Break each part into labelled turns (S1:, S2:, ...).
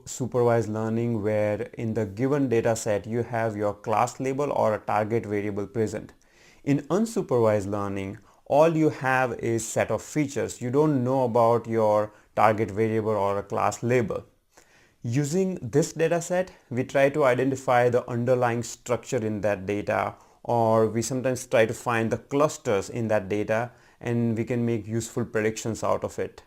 S1: Supervised learning, where in the given data set you have your class label or a target variable present. In unsupervised learning, all you have is set of features. You don't know about your target variable or a class label. Using this data set, we try to identify the underlying structure in that data, or we sometimes try to find the clusters in that data, and we can make useful predictions out of it.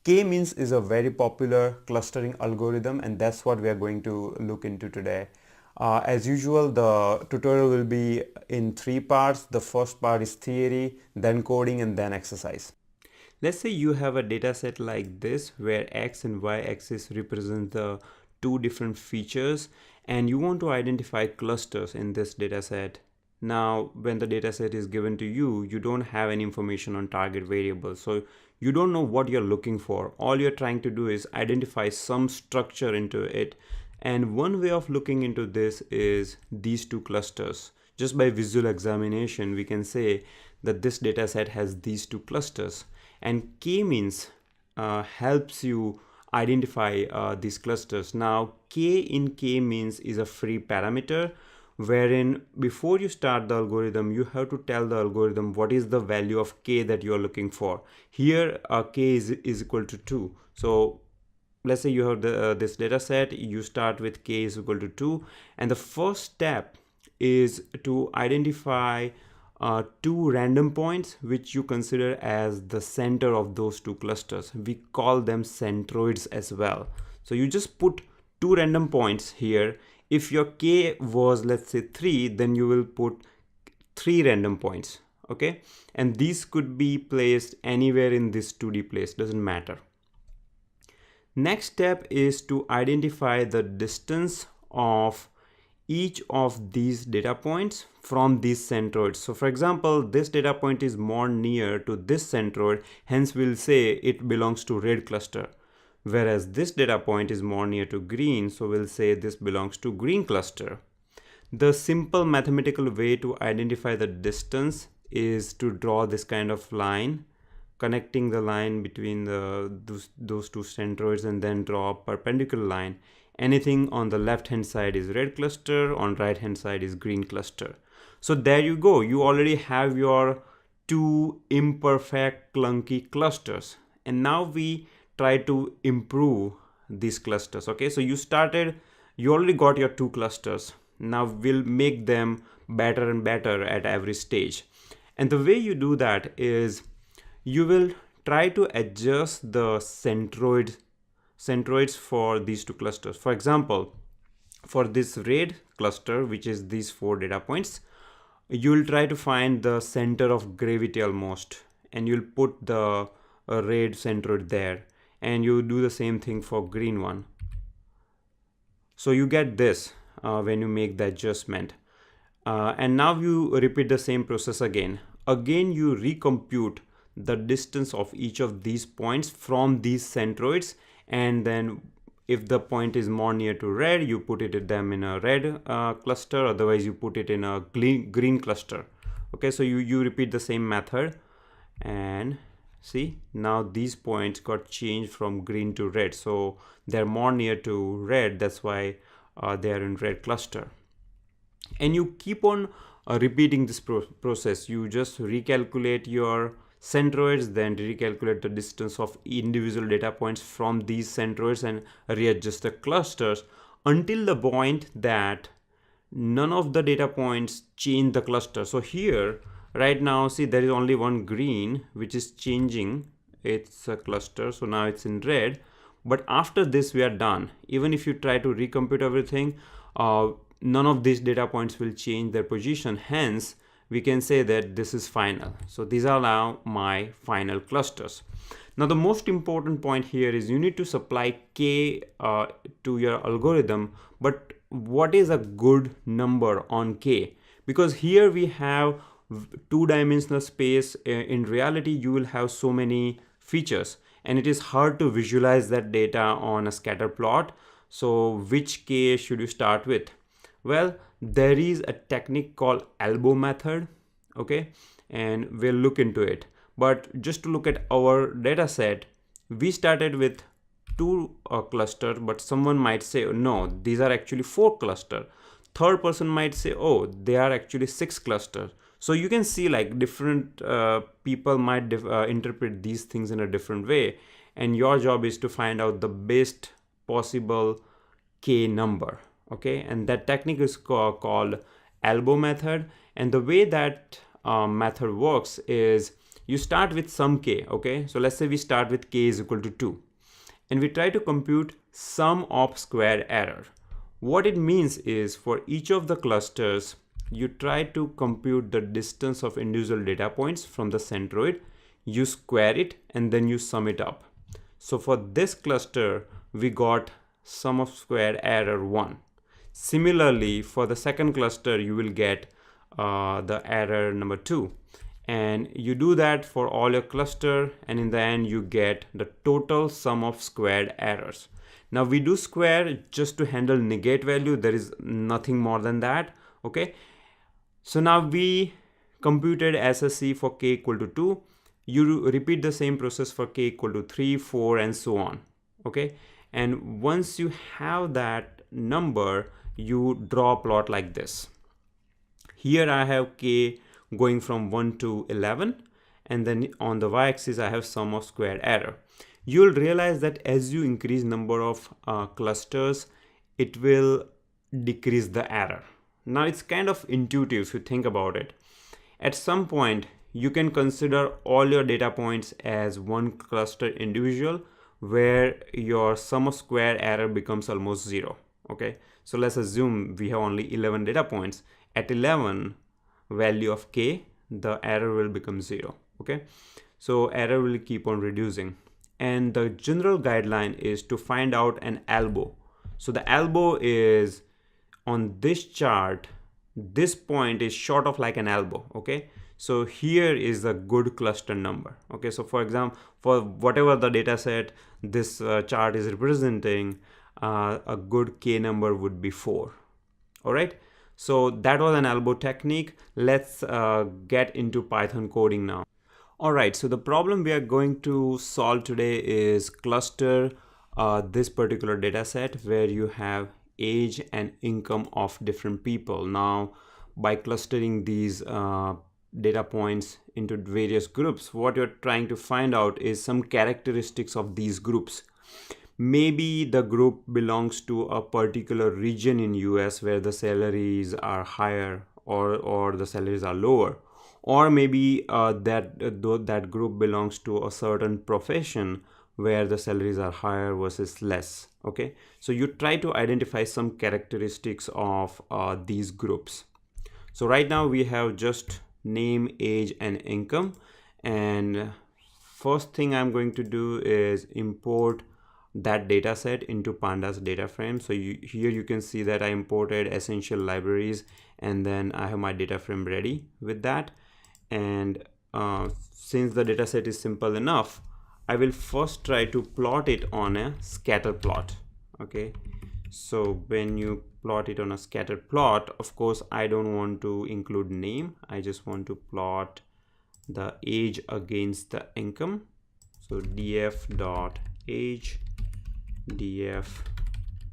S1: K-means is a very popular clustering algorithm, and that's what we are going to look into today. As usual, the tutorial will be in 3 parts. The first part is theory, then coding, and then exercise. Let's say you have a data set like this where x and y axis represent the two different features, and you want to identify clusters in this data set. Now, when the data set is given to you, you don't have any information on target variables. So you don't know what you're looking for. All you're trying to do is identify some structure into it. And one way of looking into this is these two clusters. Just by visual examination, we can say that this data set has these two clusters. And k-means helps you identify these clusters. Now, k in k-means is a free parameter, wherein before you start the algorithm, you have to tell the algorithm what is the value of k that you are looking for. Here k is equal to 2. So let's say you have this data set, you start with k is equal to 2, and the first step is to identify two random points which you consider as the center of those two clusters. We call them centroids as well. So you just put two random points here. If your k was, let's say, 3, then you will put 3 random points, okay? And these could be placed anywhere in this 2D place, doesn't matter. Next step is to identify the distance of each of these data points from these centroids. So for example, this data point is more near to this centroid, hence we'll say it belongs to red cluster. Whereas this data point is more near to green, so we'll say this belongs to green cluster. The simple mathematical way to identify the distance is to draw this kind of line, connecting the line between those two centroids, and then draw a perpendicular line. Anything on the left hand side is red cluster, on right hand side is green cluster. So there you go, you already have your two imperfect clunky clusters, and now we try to improve these clusters. Okay, so you already got your two clusters. Now we'll make them better and better at every stage. And the way you do that is you will try to adjust the centroids for these two clusters. For example, for this red cluster, which is these 4 data points, you'll try to find the center of gravity almost, and you'll put the red centroid there, and you do the same thing for green one. So you get this when you make the adjustment. And now you repeat the same process again. Again, you recompute the distance of each of these points from these centroids, and then if the point is more near to red, you put them in a red cluster, otherwise you put it in a green cluster. Okay, so you repeat the same method, and see, now these points got changed from green to red, so they're more near to red. That's why they are in red cluster. And you keep on repeating this process. You just recalculate your centroids, then recalculate the distance of individual data points from these centroids, and readjust the clusters until the point that none of the data points change the cluster. So here right now, see, there is only one green which is changing its cluster, so now it's in red. But after this we are done. Even if you try to recompute everything, none of these data points will change their position, hence we can say that this is final. So these are now my final clusters. Now the most important point here is you need to supply k to your algorithm, but what is a good number on k? Because here we have two-dimensional space. In reality, you will have so many features, and it is hard to visualize that data on a scatter plot. So which k should you start with? Well, there is a technique called elbow method, okay, and we'll look into it. But just to look at our data set, we started with 2 clusters, but someone might say, oh, no, these are actually 4 clusters. Third person might say, oh, they are actually 6 clusters. So you can see like different people might interpret these things in a different way, and your job is to find out the best possible k number. Okay, and that technique is called elbow method. And the way that method works is you start with some k. Okay, so let's say we start with k is equal to 2, and we try to compute sum of square error. What it means is for each of the clusters, you try to compute the distance of individual data points from the centroid, you square it, and then you sum it up. So for this cluster, we got sum of square error 1. Similarly, for the second cluster, you will get the error number 2. And you do that for all your cluster, and in the end you get the total sum of squared errors. Now we do square just to handle negate value. There is nothing more than that. Okay, so now we computed SSE for k equal to 2. You repeat the same process for k equal to 3, 4, and so on. Okay, and once you have that number, you draw a plot like this. Here I have k going from 1 to 11, and then on the y-axis I have sum of squared error. You'll realize that as you increase number of clusters, it will decrease the error. Now it's kind of intuitive if you think about it. At some point, you can consider all your data points as one cluster individual, where your sum of square error becomes almost 0. Okay, so let's assume we have only 11 data points. At 11 value of k, the error will become 0. Okay, so error will keep on reducing, and the general guideline is to find out an elbow. So the elbow is on this chart. This point is sort of like an elbow. Okay, so here is a good cluster number. Okay, so for example, for whatever the data set this chart is representing, a good k number would be 4. All right, so that was an elbow technique. Let's get into Python coding now. All right, so the problem we are going to solve today is cluster this particular data set where you have age and income of different people. Now, by clustering these data points into various groups, what you're trying to find out is some characteristics of these groups. Maybe the group belongs to a particular region in US where the salaries are higher or the salaries are lower, or maybe that group belongs to a certain profession where the salaries are higher versus less. Okay, so you try to identify some characteristics of these groups. So right now we have just name, age, and income, and first thing I'm going to do is import that data set into pandas data frame. So here you can see that I imported essential libraries, and then I have my data frame ready with that. And since the data set is simple enough, I will first try to plot it on a scatter plot. Okay, so when you plot it on a scatter plot, of course I don't want to include name. I just want to plot the age against the income. So df dot age, df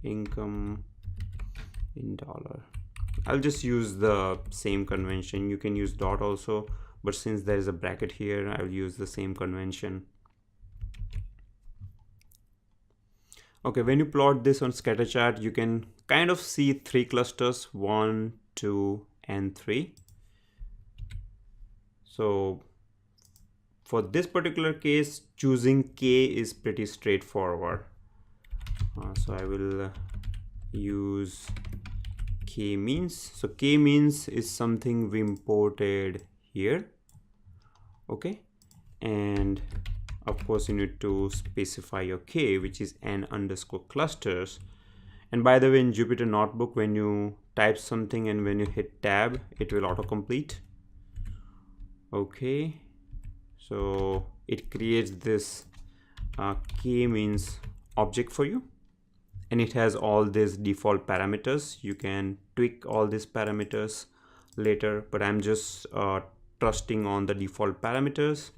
S1: income in dollar. I'll just use the same convention. You can use dot also, but since there is a bracket here, I'll use the same convention. Okay, when you plot this on scatter chart, you can kind of see 3 clusters, 1, 2, and 3. So for this particular case, choosing k is pretty straightforward. So I will use kmeans. So kmeans is something we imported here. Okay, and of course you need to specify your k, which is n underscore clusters. And by the way, in Jupyter Notebook, when you type something and when you hit tab, it will autocomplete. Okay, so it creates this kmeans object for you, and it has all these default parameters. You can tweak all these parameters later, but I'm just trusting on the default parameters.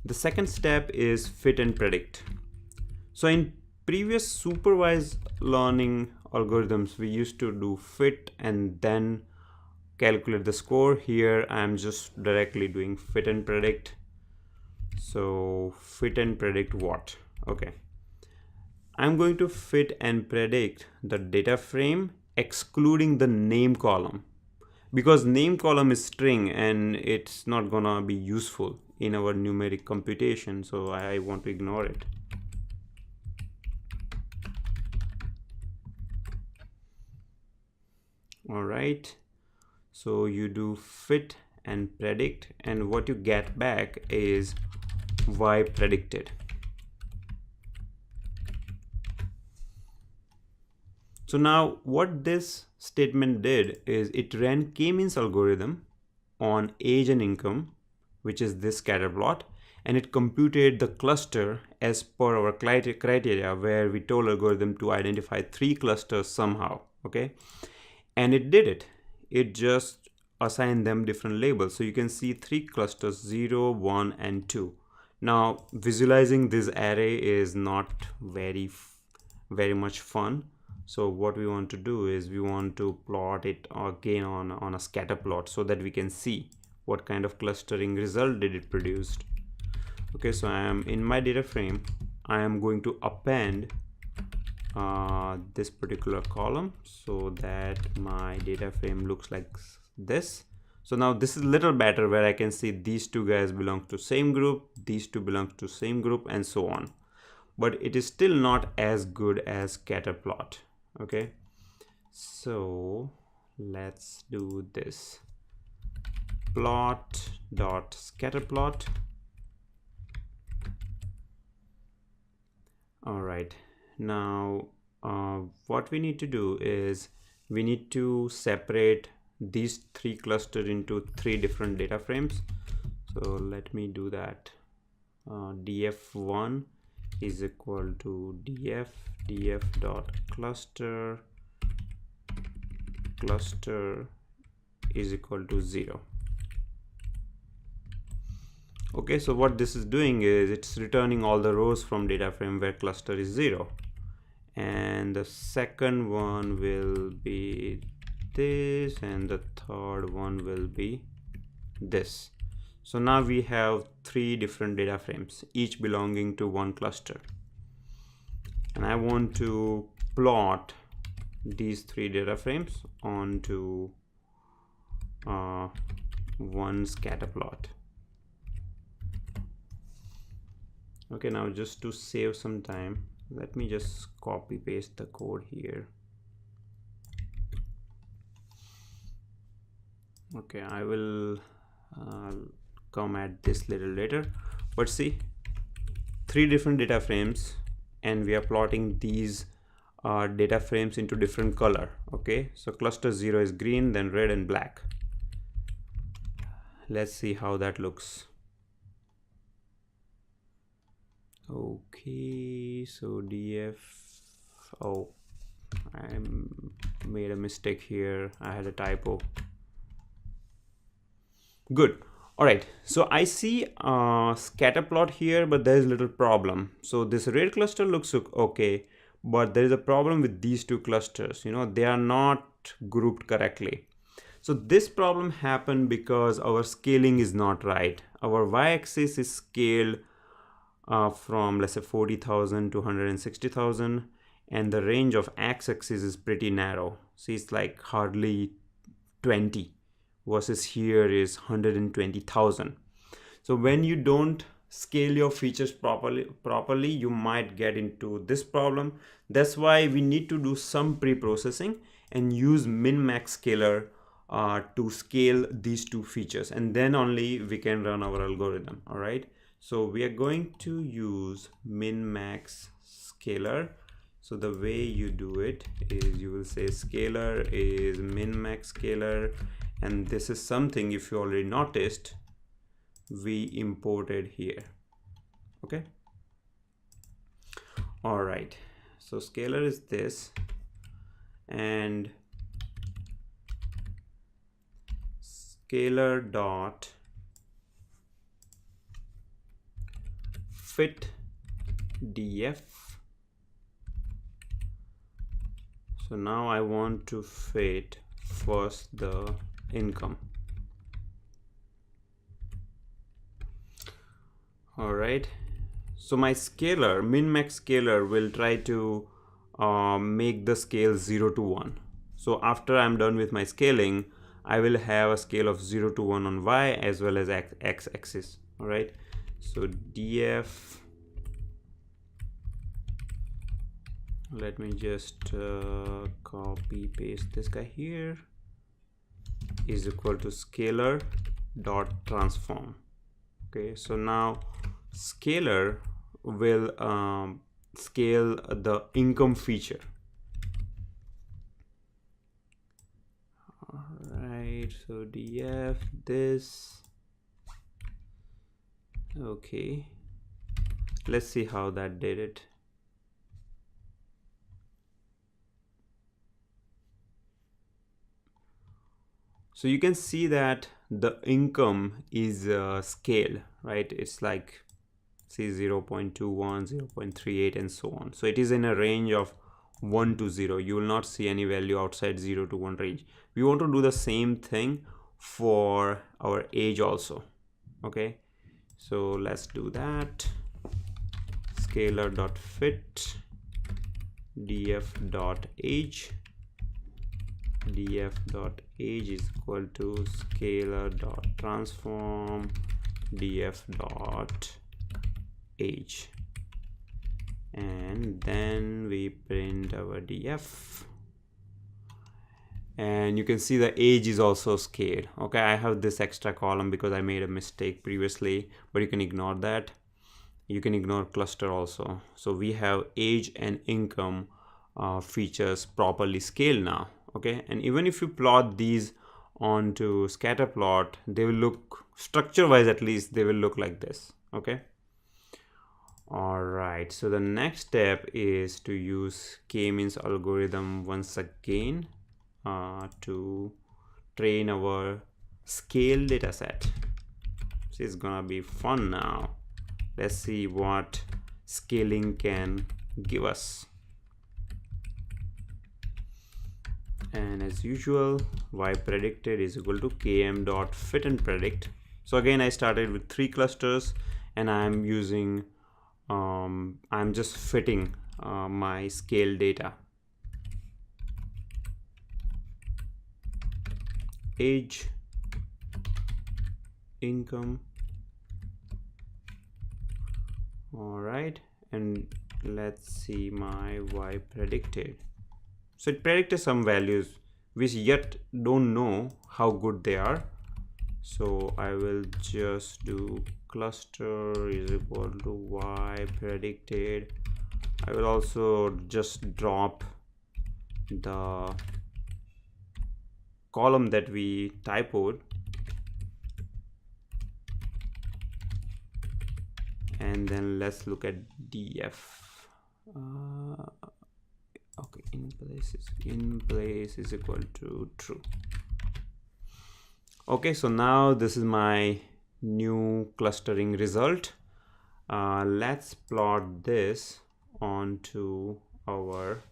S1: The second step is fit and predict. So in previous supervised learning algorithms, we used to do fit and then calculate the score. Here I'm just directly doing fit and predict. So fit and predict what? Okay, I'm going to fit and predict the data frame excluding the name column, because name column is string and it's not gonna be useful in our numeric computation, so I want to ignore it. All right, so you do fit and predict, and what you get back is y predicted. So now what this statement did is it ran k-means algorithm on age and income, which is this scatter plot, and it computed the cluster as per our criteria, where we told algorithm to identify 3 clusters somehow. Okay, and it did it. It just assigned them different labels. So you can see 3 clusters, 0, 1 and 2. Now visualizing this array is not very much fun. So what we want to do is we want to plot it again on a scatter plot so that we can see what kind of clustering result did it produce. Okay, so I am in my data frame. I am going to append this particular column so that my data frame looks like this. So now this is a little better, where I can see these two guys belong to same group, these two belong to same group, and so on. But it is still not as good as scatter plot. Okay, so let's do this. Plot dot scatter plot. All right, now what we need to do is we need to separate these 3 clusters into 3 different data frames. So let me do that. df1 is equal to df dot cluster is equal to 0. Okay, so what this is doing is it's returning all the rows from data frame where cluster is 0, and the second one will be this, and the third one will be this. So now we have 3 different data frames, each belonging to one cluster, and I want to plot these 3 data frames onto one scatter plot. Okay, now just to save some time, let me just copy paste the code here. Okay, I will come at this little later, but see, 3 different data frames, and we are plotting these data frames into different color. Okay, so cluster 0 is green, then red and black. Let's see how that looks. Okay, so I made a mistake here. I had a typo. Good. All right, so I see a scatter plot here, but there is a little problem. So this red cluster looks okay, but there is a problem with these 2 clusters. You know, they are not grouped correctly. So this problem happened because our scaling is not right. Our y-axis is scaled from, let's say, 40,000 to 160,000, and the range of x-axis is pretty narrow. See, it's like hardly 20 versus here is 120,000. So when you don't scale your features properly, you might get into this problem. That's why we need to do some pre-processing and use min-max scaler to scale these 2 features, and then only we can run our algorithm. All right, so we are going to use min-max scaler. So the way you do it is you will say scaler is min-max scaler, and this is something, if you already noticed, we imported here. Okay, all right, so scaler is this, and scaler dot fit df So now I want to fit first the income. All right, so my scaler, min-max scaler, will try to make the scale 0 to 1. So after I'm done with my scaling, I will have a scale of 0 to 1 on y as well as x axis. All right, so df, let me just copy paste this guy here, is equal to scalar dot transform. Okay, so now scalar will scale the income feature. All right, so df this. Okay, let's see how that did it. So you can see that the income is scaled, right? It's like, see, 0.21, 0.38 and so on. So it is in a range of 1 to 0. You will not see any value outside 0 to 1 range. We want to do the same thing for our age also. Okay, so let's do that. Scalar.fit df.age, df.age is equal to scalar.transform df.age, and then we print our df, and you can see the age is also scaled. Okay, I have this extra column because I made a mistake previously, but you can ignore that. You can ignore cluster also. So we have age and income features properly scaled now. Okay, and even if you plot these onto scatter plot, they will look, structure wise at least, they will look like this. Okay, all right, so the next step is to use k-means algorithm once again to train our scale data set. So it's gonna be fun now. Let's see what scaling can give us. And as usual, y predicted is equal to km.fit and predict. So again, I started with 3 clusters and I'm using I'm just fitting my scale data. Age, income. All right, and let's see my y predicted. So it predicted some values which yet don't know how good they are. So I will just do cluster is equal to y predicted. I will also just drop the column that we typoed, and then let's look at df. Okay, in place is equal to true. Okay, so now this is my new clustering result. Let's plot this onto our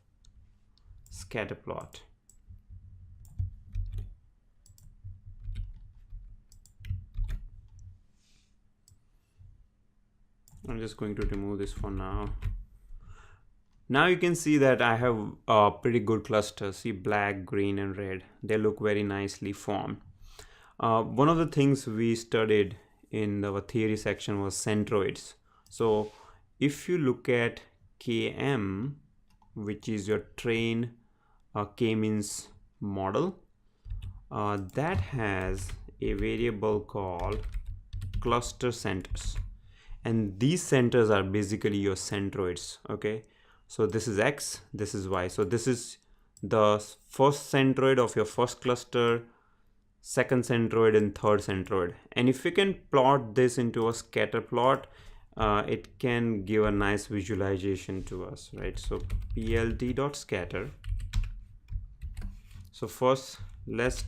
S1: scatter plot. I'm just going to remove this for now. Now you can see that I have a pretty good cluster. See, black, green and red. They look very nicely formed. One of the things we studied in our theory section was centroids. So if you look at km, which is your train k-means model, that has a variable called cluster centers, and these centers are basically your centroids. Okay, so this is x, this is y. So this is the first centroid of your first cluster, second centroid and third centroid. And if we can plot this into a scatter plot, it can give a nice visualization to us, right? So plt.scatter. So first let's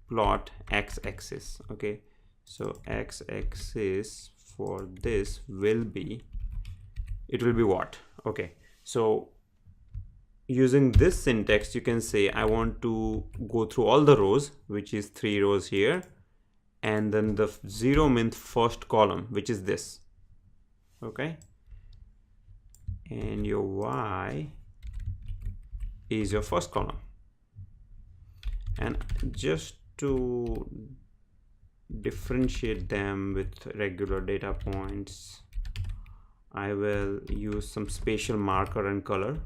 S1: plot x-axis. Okay, so x-axis for this will be, it will be what? Okay, so using this syntax, you can say I want to go through all the rows, which is 3 rows here, and then the 0th first column, which is this. Okay, and your y is your first column. And just to differentiate them with regular data points, I will use some spatial marker and color.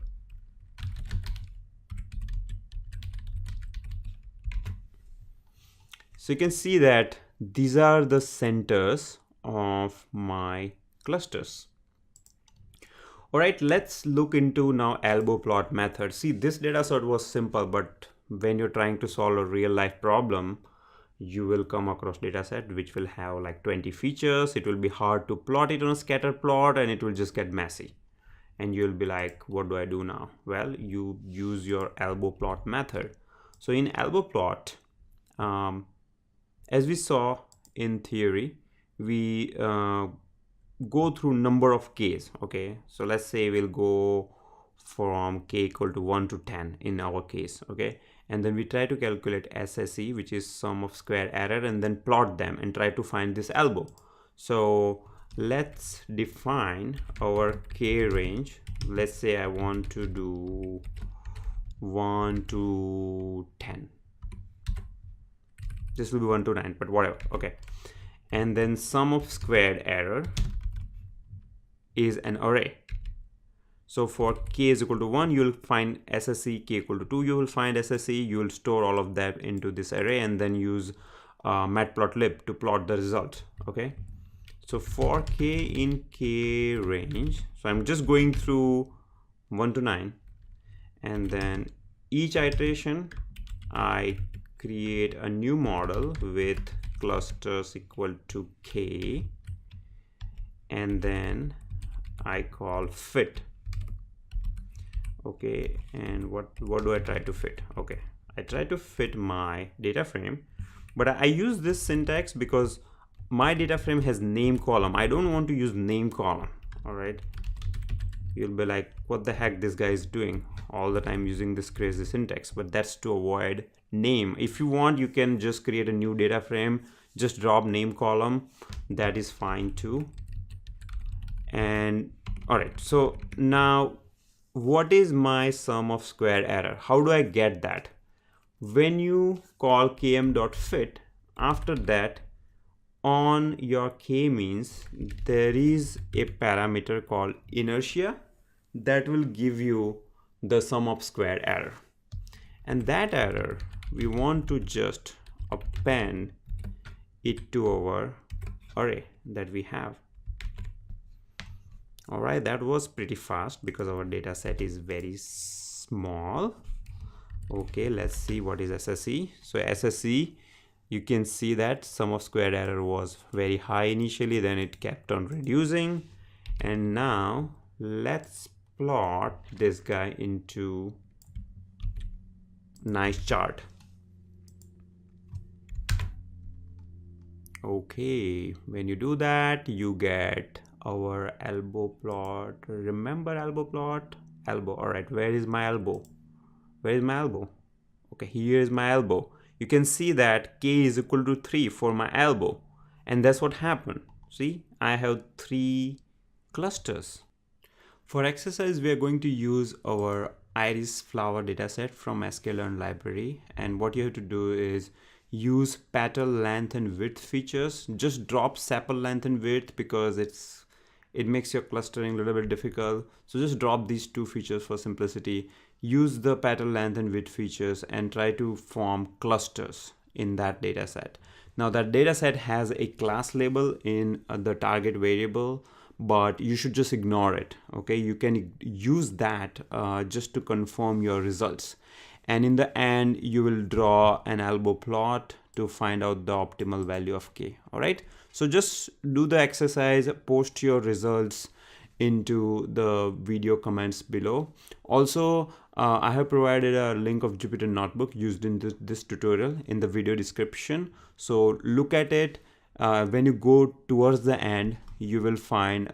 S1: So you can see that these are the centers of my clusters. All right, let's look into now elbow plot method. See, this data set was simple, but when you're trying to solve a real life problem, you will come across data set which will have like 20 features. It will be hard to plot it on a scatter plot, and it will just get messy. And you'll be like, what do I do now? Well, you use your elbow plot method. So in elbow plot, as we saw in theory, we go through number of k's. Okay, so let's say we'll go from k equal to 1 to 10 in our case. Okay, and then we try to calculate SSE, which is sum of square error, and then plot them and try to find this elbow. So let's define our k range. Let's say I want to do 1 to 10. This will be 1 to 9, but whatever. Okay, and then sum of squared error is an array. So for k is equal to 1, you will find SSE, k equal to 2, you will find SSE, you will store all of that into this array and then use matplotlib to plot the result. Okay, so for k in k range, so I'm just going through 1 to 9, and then each iteration I create a new model with clusters equal to k, and then I call fit. Okay, and what do I try to fit? Okay, I try to fit my data frame, but I use this syntax because my data frame has name column. I don't want to use name column. All right, you'll be like, what the heck this guy is doing all the time using this crazy syntax, but that's to avoid name. If you want, you can just create a new data frame, just drop name column, that is fine too. And all right, so now what is my sum of square error? How do I get that? When you call km.fit, after that on your k-means there is a parameter called inertia that will give you the sum of square error, and that error we want to just append it to our array that we have. All right, that was pretty fast because our data set is very small. Okay, let's see what is SSE. So SSE, you can see that sum of square error was very high initially, then it kept on reducing, and now let's plot this guy into nice chart. Okay, when you do that, you get our elbow plot. Remember elbow plot? Elbow. All right, where is my elbow? Where is my elbow? Okay, here is my elbow. You can see that k is equal to 3 for my elbow, and that's what happened. See, I have 3 clusters. For exercise, we are going to use our iris flower dataset from skleand library, and what you have to do is use petal length and width features. Just drop sepal length and width because it makes your clustering a little bit difficult. So just drop these 2 features for simplicity. Use the petal length and width features and try to form clusters in that data set. Now that data set has a class label in the target variable, but you should just ignore it. Okay, you can use that just to confirm your results. And in the end, you will draw an elbow plot to find out the optimal value of k. All right, so just do the exercise, post your results into the video comments below. Also, I have provided a link of Jupyter Notebook used in this tutorial in the video description. So look at it. When you go towards the end, you will find